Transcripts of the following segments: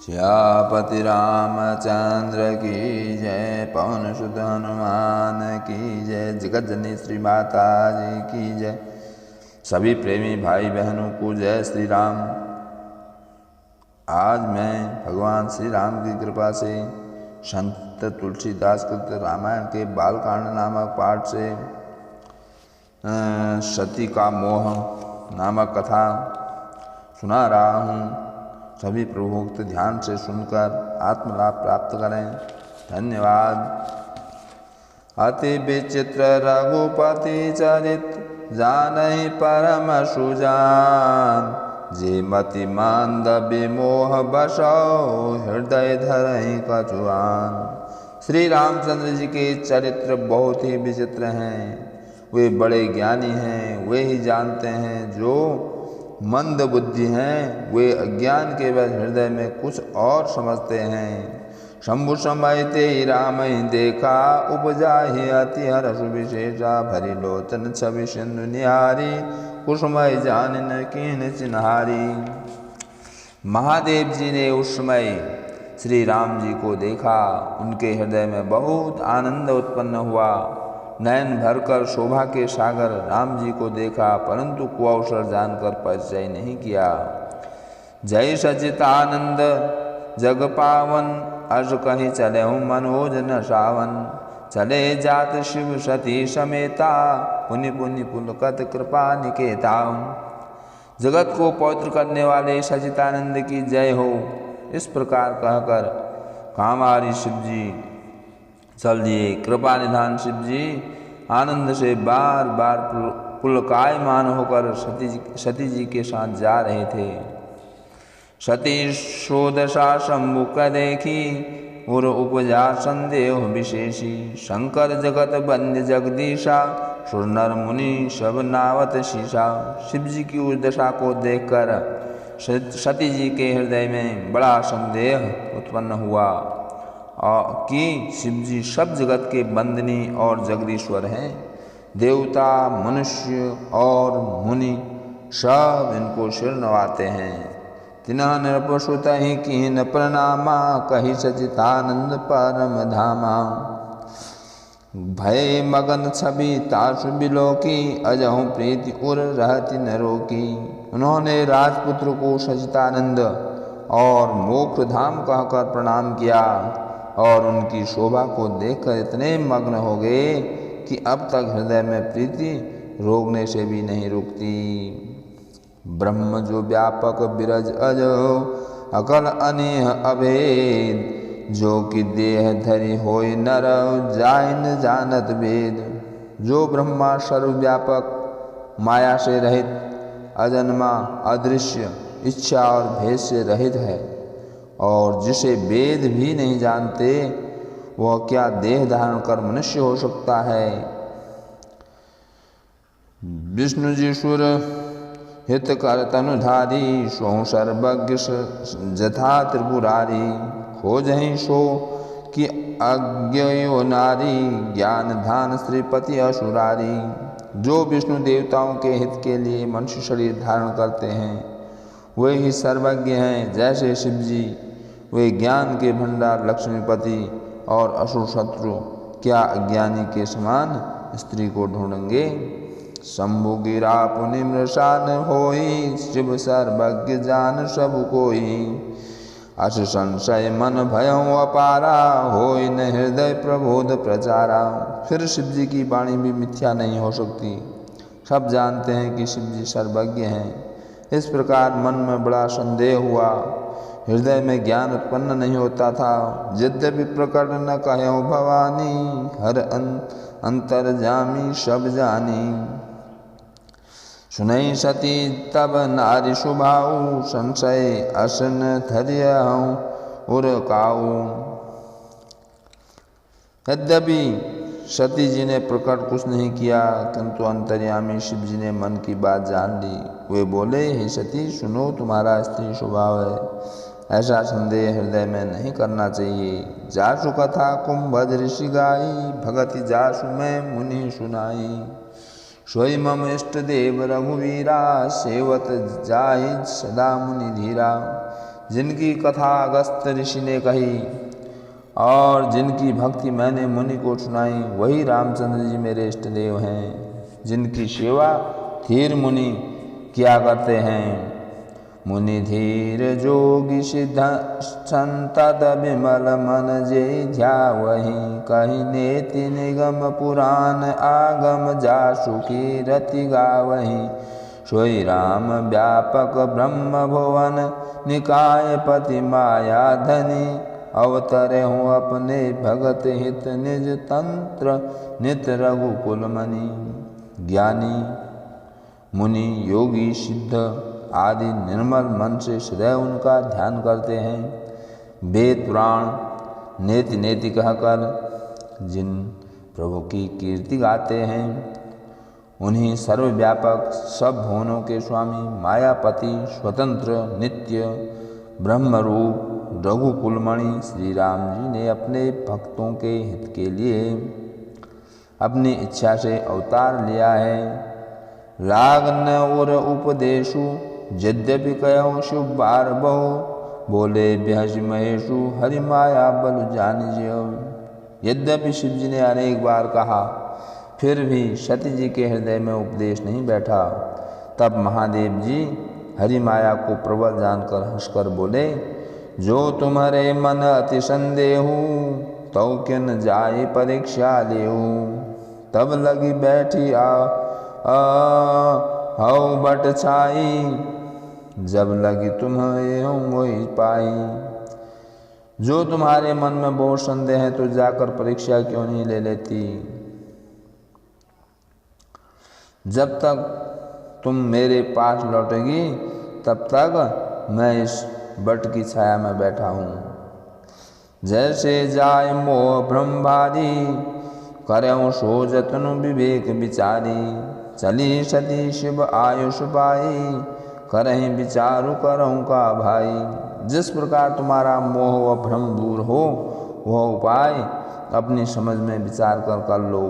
सियापति रामचंद्र की जय, पवन सुत हनुमान की जय, जगत जननी श्री माता जी की जय। सभी प्रेमी भाई बहनों को जय श्री राम। आज मैं भगवान श्री राम की कृपा से संत तुलसीदास कृत रामायण के बालकांड नामक पाठ से सती का मोह नामक कथा सुना रहा हूँ। सभी प्रभुक्त ध्यान से सुनकर आत्मलाभ प्राप्त करें। धन्यवाद। अति विचित्र रघुपति चरित, जानहि परम सुजान, जे मति मंद विमोह बसौ, हृदय धरहि कछुआन। श्री रामचंद्र जी के चरित्र बहुत ही विचित्र हैं। वे बड़े ज्ञानी हैं, वे ही जानते हैं। जो मंद बुद्धि हैं वे अज्ञान के वश हृदय में कुछ और समझते हैं। शंभु समय ते राम देखा, उपजा ही अति हर्ष विशेषा, भरी लोचन छवि सिंधु निहारी, कुसुमय जानिन कीन चिन्हारी। महादेव जी ने उस समय श्री राम जी को देखा। उनके हृदय में बहुत आनंद उत्पन्न हुआ। नयन भरकर शोभा के सागर राम जी को देखा, परंतु कुअवसर जानकर परिचय नहीं किया। जय सचितानंद जग पावन, अज कहीं चले हूँ मनोज न सावन, चले जात शिव सती समेता, पुनि पुनि पुलकत कृपा निकेता। जगत को पवित्र करने वाले सचितानंद की जय हो। इस प्रकार कहकर कामारी शिव जी चल दिए। कृपा निधान शिव जी आनंद से बार बार पुलकायमान होकर सती जी के साथ जा रहे थे। सती शोदशा शंभु क देखी, उर उपजा संदेह विशेषी, शंकर जगत बंद जगदीशा, सुर नर मुनि सब नावत शीशा। शिव जी की उस दशा को देखकर सती जी के हृदय में बड़ा संदेह उत्पन्न हुआ कि शिव जी सब जगत के बंदनी और जगदीश्वर हैं। देवता मनुष्य और मुनि सब इनको सिर नवाते हैं। तिन्ह नृपसुत ही कीन प्रणामा, कही सचितानंद परम धामा। भय मगन छवि तासु बिलोकी, अजहु प्रीति उर रहति न रोकी। उन्होंने राजपुत्र को सचितानंद और मोक्ष धाम कहकर प्रणाम किया और उनकी शोभा को देखकर इतने मग्न हो गए कि अब तक हृदय में प्रीति रोकने से भी नहीं रुकती। ब्रह्म जो व्यापक बिरज अजो, अकल अनेह अभेद, जो कि देह धरि होय नर, जाय न जानत वेद। जो ब्रह्मा सर्वव्यापक, माया से रहित, अजन्मा, अदृश्य, इच्छा और भेद से रहित है और जिसे वेद भी नहीं जानते, वह क्या देह धारण कर मनुष्य हो सकता है। विष्णु जी सुर हित कर तनुधारी, सो सर्वज्ञ जथा त्रिपुरारी। खोजहि सो कि अज्ञयो नारी, ज्ञान धान श्रीपति असुरारी। जो विष्णु देवताओं के हित के लिए मनुष्य शरीर धारण करते हैं, वे ही सर्वज्ञ हैं। जैसे शिव जी वे ज्ञान के भंडार लक्ष्मीपति और असुर शत्रु क्या अज्ञानी के समान स्त्री को ढूंढेंगे। शंभु गिरा पुनि मृषान होई, शिव सर्वज्ञ जान सब कोई। अस संशय मन भयं अपारा, होई न हृदय प्रबोध प्रचारा। फिर शिव जी की वाणी भी मिथ्या नहीं हो सकती। सब जानते हैं कि शिव जी सर्वज्ञ हैं। इस प्रकार मन में बड़ा संदेह हुआ। हृदय में ज्ञान उत्पन्न नहीं होता था। यद्यपि प्रकट न कहो भवानी, हर अंतर्जामी सब जानी। सुनई सती तब नारी सुभाऊ, संशय असन धरियहु उर काऊ। यद्यपि सती जी ने प्रकट कुछ नहीं किया, किंतु अंतर्यामी शिव जी ने मन की बात जान ली। वे बोले, हे सती सुनो, तुम्हारा स्त्री स्वभाव है। ऐसा संदेह हृदय में नहीं करना चाहिए। जासु कथा कुंभज ऋषि गाई, भगति जासु मैं मुनि सुनाई। सोई मम इष्ट देव रघुवीरा, सेवत जाहि सदा मुनि धीरा। जिनकी कथा अगस्त ऋषि ने कही और जिनकी भक्ति मैंने मुनि को सुनाई, वही रामचंद्र जी मेरे इष्ट देव हैं, जिनकी सेवा धीर मुनि किया करते हैं। मुनि धीर जोगी सिद्ध संतत विमल मन जे ध्यावहि, कहि नेति निगम पुराण आगम जासु की रति गावहि। सोई राम व्यापक ब्रह्म भुवन निकाय पति माया धनी, अवतरे हूँ अपने भगत हित निज तंत्र नित रघुकुल मणि। ज्ञानी मुनि योगी सिद्ध आदि निर्मल मन से सदैव उनका ध्यान करते हैं। वेद पुराण नेति नेति कहकर जिन प्रभु की कीर्ति गाते हैं, उन्हीं सर्वव्यापक सब भुवनों के स्वामी मायापति स्वतंत्र नित्य ब्रह्मरूप रघुकुलमणि श्री राम जी ने अपने भक्तों के हित के लिए अपनी इच्छा से अवतार लिया है। राग न और उपदेशु यद्यपि कहो शुभ बार बहु, बोले बेहज महेशु हरि माया बल जान जियो। यद्यपि शिव जी ने अनेक बार कहा, फिर भी सती जी के हृदय में उपदेश नहीं बैठा। तब महादेव जी हरि माया को प्रबल जानकर हंसकर बोले, जो तुम्हारे मन अति संदेहु, तो किन जाए परीक्षा लेहु। तब लगी बैठी हऊ बट छाई, जब लगी तुम्हें वही पाई। जो तुम्हारे मन में बहुत संदेह है, तो जाकर परीक्षा क्यों नहीं ले लेती। जब तक तुम मेरे पास लौटेगी, तब तक मैं इस बट की छाया में बैठा हूँ। जैसे जाय मोह भ्रम भारी, करऊँ सो जतन विवेक विचारी। चली सती शिव आयुष पाई, करहीं विचारु करऊँ का भाई। जिस प्रकार तुम्हारा मोह व भ्रम दूर हो, वह उपाय अपनी समझ में विचार कर लो।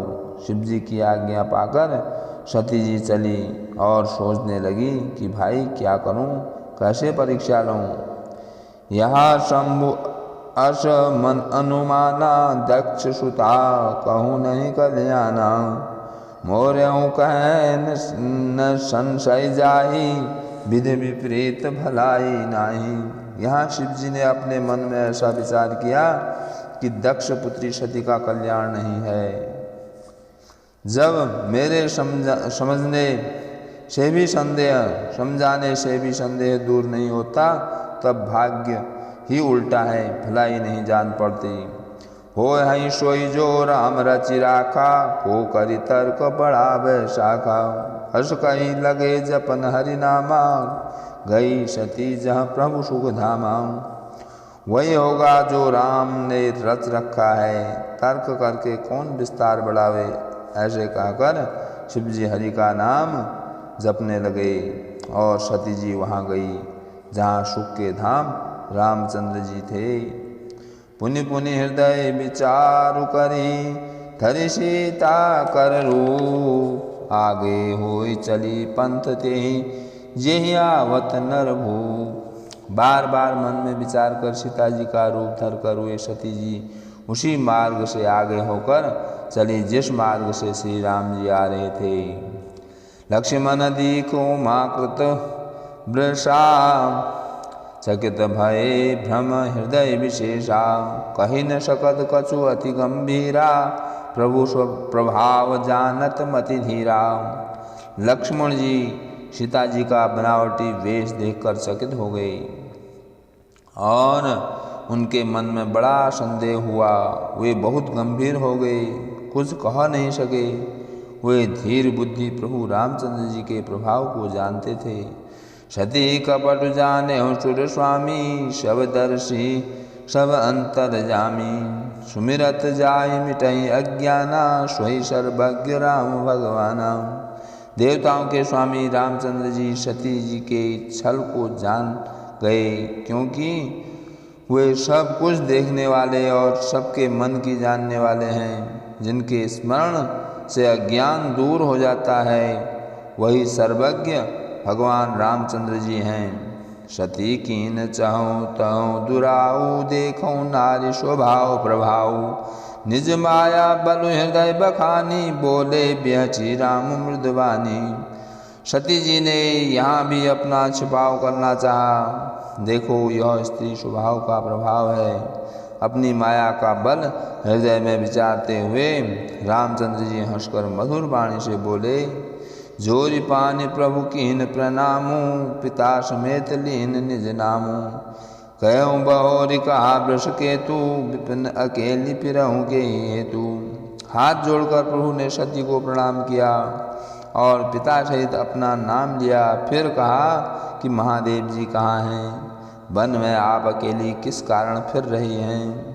शिव जी की आज्ञा पाकर सती जी चली और सोचने लगी कि भाई क्या करूं, कैसे परीक्षा लूं। यहाँ शंभु अस मन अनुमाना, दक्ष सुता कहूँ नहीं कल्याणा। मोर्यों कहे न संशय जाही, विधि विपरीत भलाई नाही। यहाँ शिव जी ने अपने मन में ऐसा विचार किया कि दक्ष पुत्री सती का कल्याण नहीं है। जब मेरे समझने से भी संदेह, समझाने से भी संदेह दूर नहीं होता, तब भाग्य ही उल्टा है, भलाई नहीं जान पड़ती। हो हई सोई जो राम रचि राखा, को करी तर्क बढ़ावे शाखा। हस कही लगे जपन हरि नामा, गई सती जहाँ प्रभु सुख धामा। वही होगा जो राम ने रच रखा है, तर्क करके कौन विस्तार बढ़ावे। ऐसे कहकर शिव जी हरि का नाम जपने लगे और सती जी वहाँ गई जहाँ सुख के धाम रामचंद्र जी थे। पुनि पुनि हृदय विचारु करी, धरि सीता कर रूप। आगे होई चली पंथ ते, जेहि आवत नर भूप। बार बार मन में विचार कर सीता जी का रूप धर कर वे सती जी उसी मार्ग से आगे होकर चली जिस मार्ग से श्री राम जी आ रहे थे। लक्ष्मण दीखो माकृत वृषा, चकित भये भ्रम हृदय विशेषा। कही न सकत कछु अति गंभीरा, प्रभु स्वप्रभाव जानत मति धीरा। लक्ष्मण जी सीता जी का बनावटी वेश देखकर चकित हो गए और उनके मन में बड़ा संदेह हुआ। वे बहुत गंभीर हो गए, कुछ कह नहीं सके। वे धीर बुद्धि प्रभु रामचंद्र जी के प्रभाव को जानते थे। सती कपट जाने सुर स्वामी, सब दर्शी सब अंतर जामी। सुमिरत जाय मिटई अज्ञाना, सोई सर्वज्ञ राम भगवाना। देवताओं के स्वामी रामचंद्र जी सती जी के छल को जान गए, क्योंकि वे सब कुछ देखने वाले और सबके मन की जानने वाले हैं। जिनके स्मरण से अज्ञान दूर हो जाता है, वही सर्वज्ञ भगवान रामचंद्र जी हैं। सती कीन चहु तहु दुराऊ, देखो नारी स्वभाव प्रभाव। निज माया बलु हृदय बखानी, बोले बेहची राम मृदवानी। सती जी ने यहाँ भी अपना छिपाव करना चाहा। देखो यह स्त्री स्वभाव का प्रभाव है। अपनी माया का बल हृदय में विचारते हुए रामचंद्र जी हंसकर मधुर वाणी से बोले, जोरी पानी प्रभु कीन प्रणामू, पिता समेत लीन निज नामू। कहूँ बहोरी कहा वृष केतु, विपिन अकेली फिरहूँ के हेतु। हाथ जोड़कर प्रभु ने सती को प्रणाम किया और पिता सहित अपना नाम लिया। फिर कहा कि महादेव जी कहाँ हैं? वन में आप अकेली किस कारण फिर रही हैं?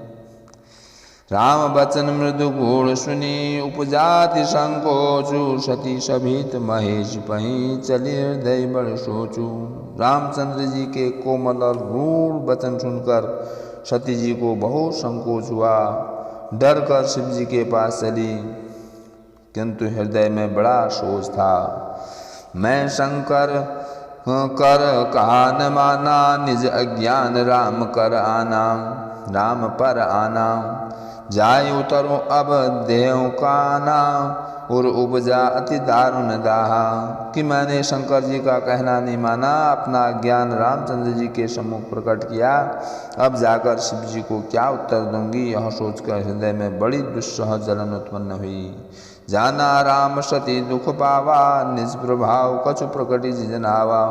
राम बचन मृदु गूढ़ सुनी, उपजाति संकोचु। सती सभीत महेश पही, चली हृदय बड़ सोचू। रामचंद्र जी के कोमल और गूढ़ वचन सुनकर सती जी को बहुत संकोच हुआ। डर कर शिव जी के पास चली, किंतु हृदय में बड़ा सोच था। मैं शंकर कर कहा न माना, निज अज्ञान राम कर आना। राम पर आना जाय उतरो अब देव काना, और उपजा अति दारुण दाहा। कि मैंने शंकर जी का कहना नहीं माना, अपना ज्ञान रामचंद्र जी के सम्मुख प्रकट किया। अब जाकर शिव जी को क्या उत्तर दूंगी, यह सोचकर हृदय में बड़ी दुस्सह जलन उत्पन्न हुई। जाना राम सती दुख पावा, निज प्रभाव कछु प्रकटि जनावा।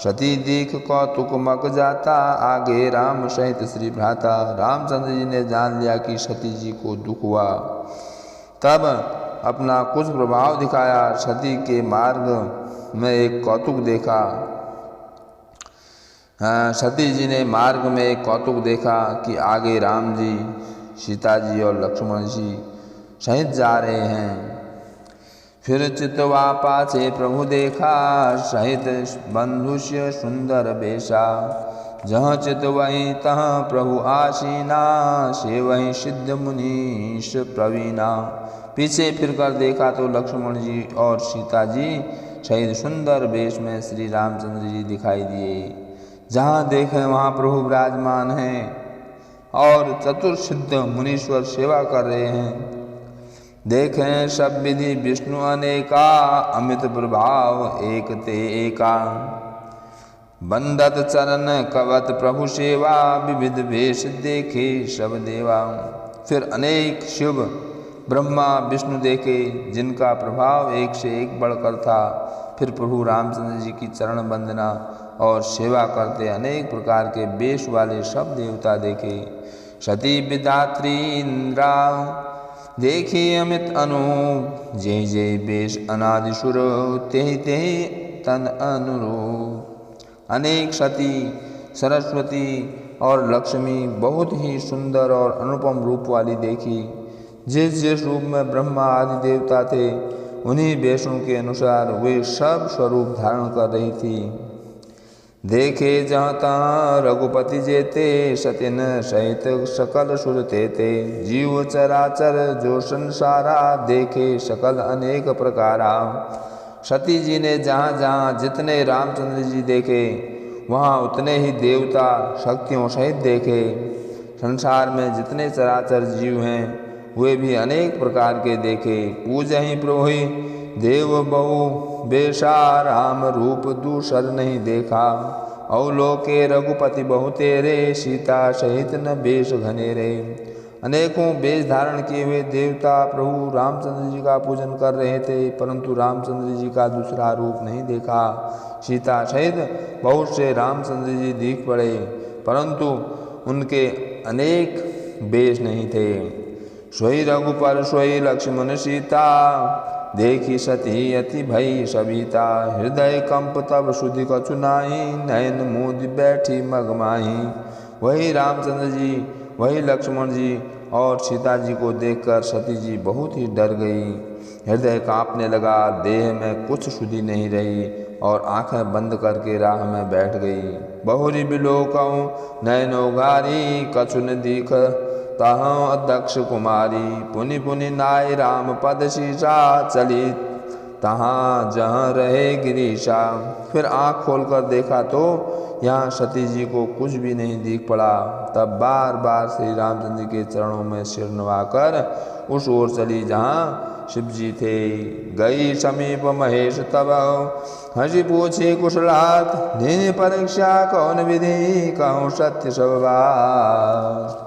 सती दीख कौतुक मक जाता, आगे राम सहित श्री भ्राता। रामचंद्र जी ने जान लिया कि सती जी को दुख हुआ, तब अपना कुछ प्रभाव दिखाया। सती के मार्ग में एक कौतुक देखा। सती जी ने मार्ग में एक कौतुक देखा कि आगे राम जी, सीता जी और लक्ष्मण जी सहित जा रहे हैं। फिर चितवा पाछे प्रभु देखा, सहित बंधुष्य सुंदर बेशा। जहाँ चित वहीं तहाँ प्रभु आसीना, से वहीं सिद्ध मुनीश प्रवीणा। पीछे फिरकर देखा तो लक्ष्मण जी और सीता जी सहित सुंदर वेश में श्री रामचंद्र जी दिखाई दिए। जहाँ देखें वहाँ प्रभु विराजमान हैं और चतुर्सिद्ध मुनीश्वर सेवा कर रहे हैं। देखें सब विधि विष्णु अनेका, अमित प्रभाव एक ते एका। बंदत चरण कवत प्रभु सेवा, विविध वेश देखे सब देवा। फिर अनेक शिव ब्रह्मा विष्णु देखे, जिनका प्रभाव एक से एक बढ़कर था। फिर प्रभु रामचंद्र जी की चरण वंदना और सेवा करते अनेक प्रकार के वेश वाले सब देवता देखे। सती विधात्री इंद्रा, देखी अमित अनूप। जय जय बेश अनादि सुर, तेहि तेहि तन अनुरूप। अनेक सती, सरस्वती और लक्ष्मी बहुत ही सुंदर और अनुपम रूप वाली देखी। जिस जिस रूप में ब्रह्मा आदि देवता थे, उन्हीं वेशों के अनुसार वे सब स्वरूप धारण कर रही थी। देखे जहाँ तहाँ रघुपति जेते, सतिन सहित सकल सुर तेते। जीव चराचर जो संसारा, देखे सकल अनेक प्रकारा। सती जी ने जहाँ जहाँ जितने रामचंद्र जी देखे, वहाँ उतने ही देवता शक्तियों सहित देखे। संसार में जितने चराचर जीव हैं, वे भी अनेक प्रकार के देखे। पूजहि प्रभुहि देव बहु बेशा, राम रूप दूसर नहीं देखा। अवलोके रघुपति बहु तेरे, सीता सहित न बेश घनेरे। अनेकों वेश धारण किए हुए देवता प्रभु रामचंद्र जी का पूजन कर रहे थे, परंतु रामचंद्र जी का दूसरा रूप नहीं देखा। सीता सहित बहुत से रामचंद्र जी दिख पड़े, परंतु उनके अनेक वेश नहीं थे। सोई रघुपर सोई लक्ष्मण सीता, देखी सती अति भई सविता। हृदय कंप तब सुधि कछु नाही, नयन मूंद बैठी मगमाही। वही रामचंद्र जी, वही लक्ष्मण जी और सीता जी को देखकर सती जी बहुत ही डर गई। हृदय कांपने लगा, देह में कुछ सुधि नहीं रही और आंखें बंद करके राह में बैठ गई। बहुरी बिलोकऊँ नयन उघारी, कछु न दीख ताहं अध्यक्ष कुमारी। पुनि पुनि नाय राम पद शीशा, चली तहाँ जहाँ रहे गिरीशा। फिर आँख खोलकर देखा तो यहाँ सती जी को कुछ भी नहीं दिख पड़ा। तब बार बार श्री रामचंद्र के चरणों में सिर नवाकर उस ओर चली जहाँ शिव जी थे। गई समीप महेश तब हंसी पूछी कुशलात, दीन परीक्षा कौन विधि कहूँ सत्य सब बात।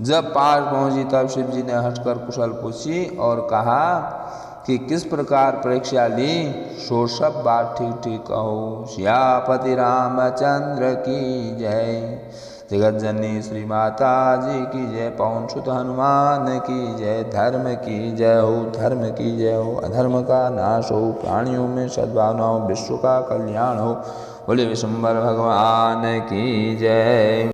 जब पास पहुंची तब शिव जी ने हंसकर कुशल पूछी और कहा कि किस प्रकार परीक्षा ली, सो सब बात ठीक ठीक कहो। सियापति रामचंद्र की जय, जगत जननी श्री माता जी की जय, पवन सुत हनुमान की जय। धर्म की जय हो, धर्म की जय हो, अधर्म का नाश हो, प्राणियों में सद्भावना हो, विश्व का कल्याण हो। बोले विशंबर भगवान की जय।